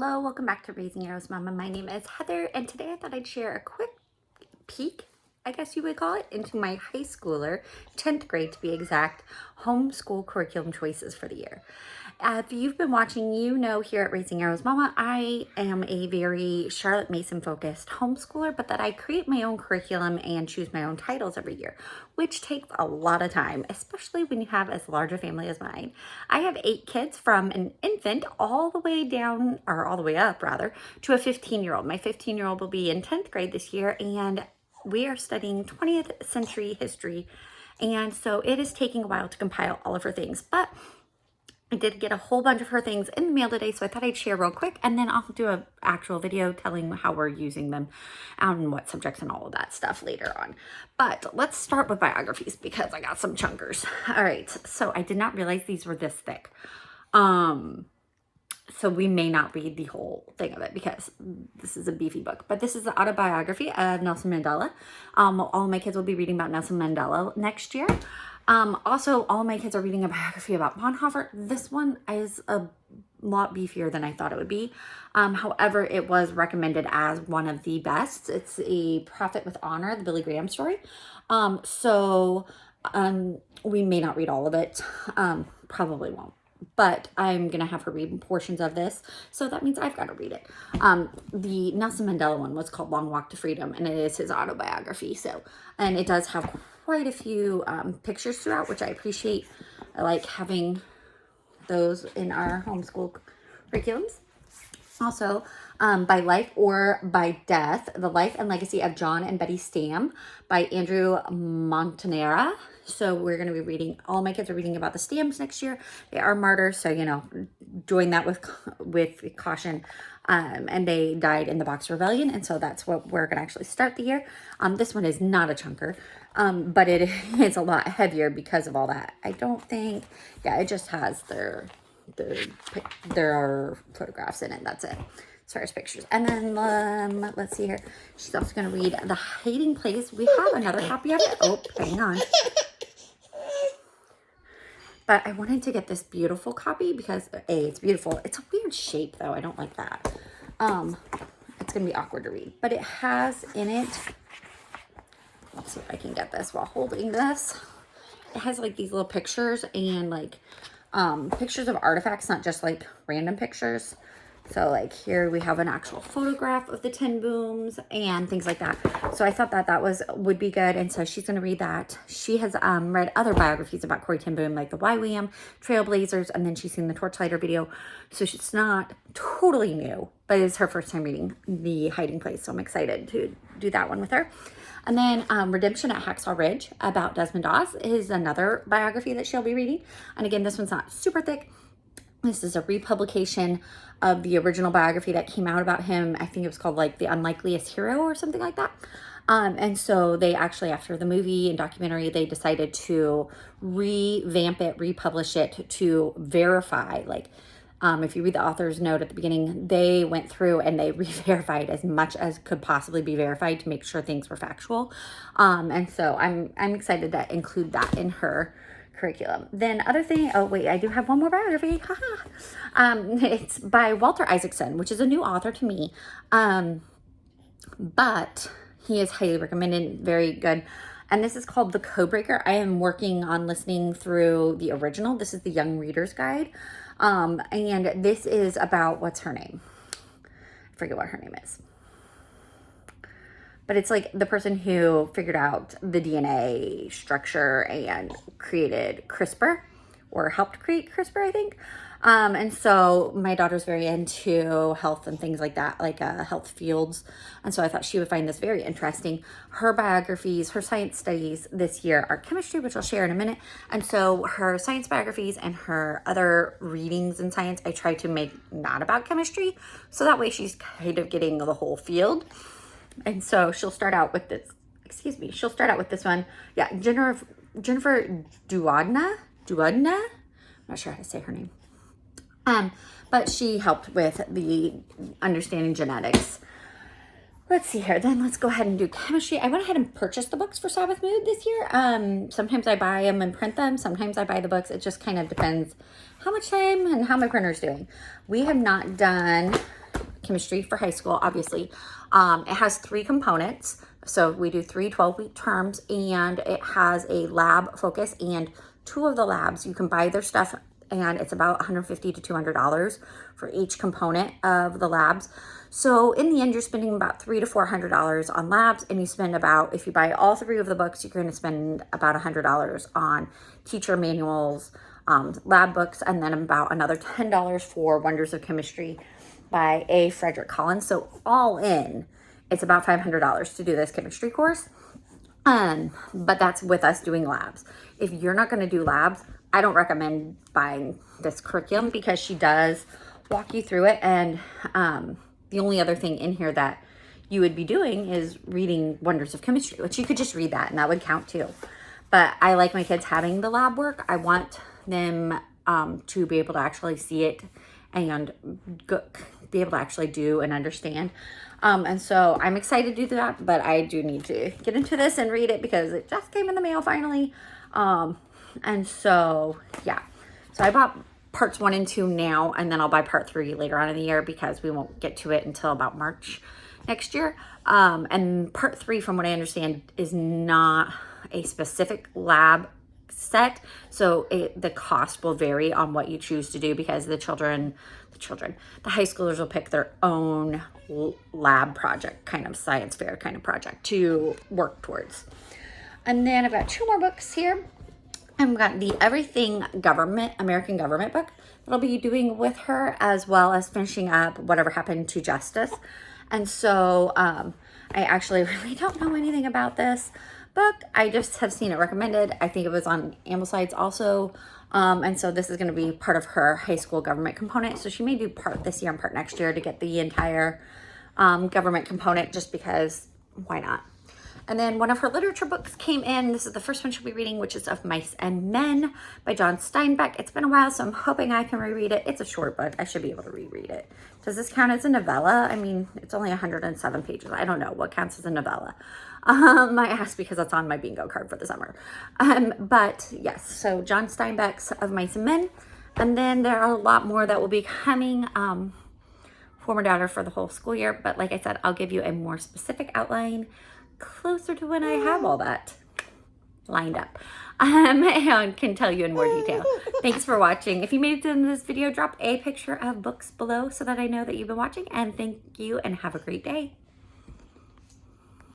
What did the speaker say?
Hello, welcome back to Raising Arrows Mama. My name is Heather, and today I thought I'd share a quick peek, I guess you would call it, into my high schooler, 10th grade to be exact, homeschool curriculum choices for the year. If you've been watching, you know here at Raising Arrows Mama, I am a very Charlotte Mason focused homeschooler, but that I create my own curriculum and choose my own titles every year, which takes a lot of time, especially when you have as large a family as mine. I have 8 kids from an infant all the way down, or all the way up rather, to a 15-year-old. My 15-year-old will be in 10th grade this year, and we are studying 20th century history. And so it is taking a while to compile all of her things, but I did get a whole bunch of her things in the mail today, so I thought I'd share real quick, and then I'll do an actual video telling how we're using them and what subjects and all of that stuff later on. But let's start with biographies because I got some chunkers. All right, so I did not realize these were this thick. So we may not read the whole thing of it because this is a beefy book. But this is the autobiography of Nelson Mandela. All of my kids will be reading about Nelson Mandela next year. Also, all of my kids are reading a biography about Bonhoeffer. This one is a lot beefier than I thought it would be. However, it was recommended as one of the best. It's a Prophet with Honor, the Billy Graham story. We may not read all of it. Probably won't. But I'm going to have her read portions of this. So that means I've got to read it. The Nelson Mandela one was called Long Walk to Freedom, and it is his autobiography. And it does have quite a few pictures throughout, which I appreciate. I like having those in our homeschool curriculums. Also, By Life or by Death, The Life and Legacy of John and Betty Stam by Andrew Montanera. So we're going to be reading, all my kids are reading about the Stams next year. They are martyrs, so, join that with caution. And they died in the Boxer Rebellion, and so that's what we're going to actually start the year. This one is not a chunker, but it is a lot heavier because of all that. I don't think, it just has there are photographs in it. That's it as far as pictures. And then let's see here. She's also going to read The Hiding Place. We have another copy of it. Oh, hang on. But I wanted to get this beautiful copy because it's beautiful. It's a weird shape though. I don't like that. It's going to be awkward to read. But it has in it, let's see if I can get this while holding this. It has like these little pictures and like pictures of artifacts, not just like random pictures. So like here we have an actual photograph of the 10 booms and things like that. So I thought that would be good. And so she's going to read that. She has read other biographies about Corrie ten Boom, like the YWAM, Trailblazers, and then she's seen the Torchlighter video. So she's not totally new, but it's her first time reading The Hiding Place. So I'm excited to do that one with her. And then Redemption at Hacksaw Ridge about Desmond Doss is another biography that she'll be reading. And again, this one's not super thick. This is a republication of the original biography that came out about him. I think it was called like The Unlikeliest Hero or something like that. And so they actually, after the movie and documentary, they decided to revamp it, republish it to verify. Like, if you read the author's note at the beginning, they went through and they re-verified as much as could possibly be verified to make sure things were factual. And so I'm excited to include that in her curriculum. Then other thing, oh wait, I do have one more biography. It's by Walter Isaacson, which is a new author to me. But he is highly recommended, very good. And this is called The Codebreaker. I am working on listening through the original. This is the Young Reader's Guide. And this is about, what's her name? I forget what her name is. But it's like the person who figured out the DNA structure and created CRISPR, or helped create CRISPR, I think. And so my daughter's very into health and things like that, like health fields. And so I thought she would find this very interesting. Her biographies, her science studies this year are chemistry, which I'll share in a minute. And so her science biographies and her other readings in science, I try to make not about chemistry. So that way she's kind of getting the whole field. And so she'll start out with this, she'll start out with this one. Yeah, Jennifer Duodna? I'm not sure how to say her name. But she helped with the understanding genetics. Let's see here. Then let's go ahead and do chemistry. I went ahead and purchased the books for Sabbath Mood this year. Sometimes I buy them and print them. Sometimes I buy the books. It just kind of depends how much time and how my printer's doing. We have not done chemistry for high school, obviously. It has 3 components. So we do 3 12-week terms, and it has a lab focus, and 2 of the labs, you can buy their stuff, and it's about $150 to $200 for each component of the labs. So in the end, you're spending about $300 to $400 on labs, and you spend about, if you buy all 3 of the books, you're going to spend about $100 on teacher manuals, lab books, and then about another $10 for Wonders of Chemistry by A. Frederick Collins. So all in, it's about $500 to do this chemistry course. But that's with us doing labs. If you're not going to do labs, I don't recommend buying this curriculum, because she does walk you through it. And the only other thing in here that you would be doing is reading Wonders of Chemistry, which you could just read that and that would count too. But I like my kids having the lab work. I want them to be able to actually see it and be able to actually do and understand. And so I'm excited to do that, but I do need to get into this and read it because it just came in the mail finally. And so, yeah. So I bought parts 1 and 2 now, and then I'll buy part 3 later on in the year because we won't get to it until about March next year. And part 3, from what I understand, is not a specific lab set, so the cost will vary on what you choose to do, because the high schoolers will pick their own lab project, kind of science fair kind of project to work towards. And then I've got 2 more books here. I've got the Everything Government, American Government book that I'll be doing with her, as well as finishing up Whatever Happened to Justice. And so I actually really don't know anything about this book. I just have seen it recommended. I think it was on Amblesides also. And so this is going to be part of her high school government component. So she may do part this year and part next year to get the entire government component, just because, why not? And then one of her literature books came in. This is the first one she'll be reading, which is Of Mice and Men by John Steinbeck. It's been a while, so I'm hoping I can reread it. It's a short book. I should be able to reread it. Does this count as a novella? I mean, it's only 107 pages. I don't know what counts as a novella. I asked because it's on my bingo card for the summer. But yes, so John Steinbeck's Of Mice and Men. And then there are a lot more that will be coming for my daughter for the whole school year. But like I said, I'll give you a more specific outline closer to when I have all that lined up and can tell you in more detail. Thanks for watching. If you made it to the end of this video, drop a picture of books below so that I know that you've been watching, and thank you and have a great day.